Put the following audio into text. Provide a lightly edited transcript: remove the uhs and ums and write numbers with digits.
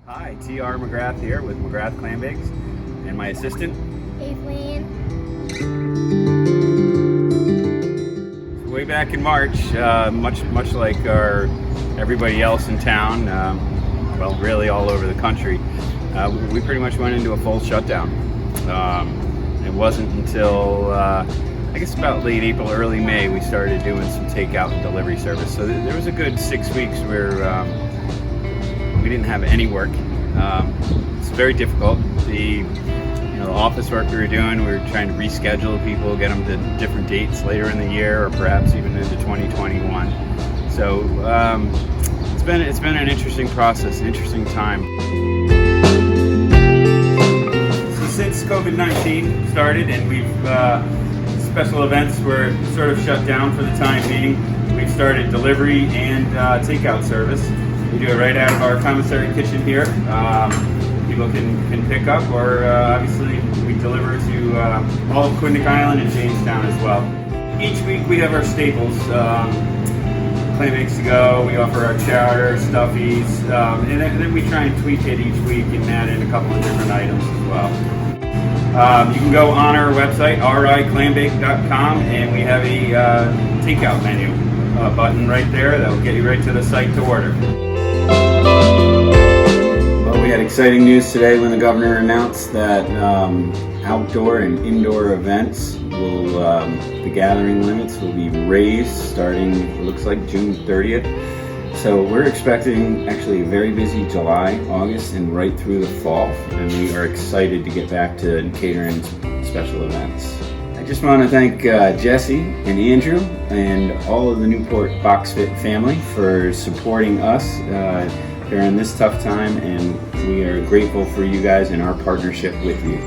Hi, TR McGrath here with McGrath Clambakes and my assistant, Evelyn. So way back in March, much like everybody else in town, well, really all over the country, we pretty much went into a full shutdown. It wasn't until I guess about late April, early May, we started doing some takeout and delivery service. So there was a good 6 weeks where we didn't have any work. It's very difficult. The office work we were doing, we were trying to reschedule people, get them to different dates later in the year, or perhaps even into 2021. So it's been an interesting process, an interesting time. So since COVID-19 started and we've special events were sort of shut down for the time being, we've started delivery and takeout service. We do it right out of our commissary kitchen here. People can pick up, or obviously we deliver to all of Quinnipiac Island and Jamestown as well. Each week we have our staples. Clambakes to go, we offer our chowder, stuffies, and then we try and tweak it each week and add in a couple of different items as well. You can go on our website, riclambake.com, and we have a takeout menu button right there that will get you right to the site to order. Well, we had exciting news today when the governor announced that outdoor and indoor events will, the gathering limits will be raised starting, it looks like June 30th. So we're expecting actually a very busy July, August, and right through the fall, and we are excited to get back to catering special events. I just want to thank Jesse and Andrew and all of the Newport Boxfit family for supporting us during this tough time, and we are grateful for you guys and our partnership with you.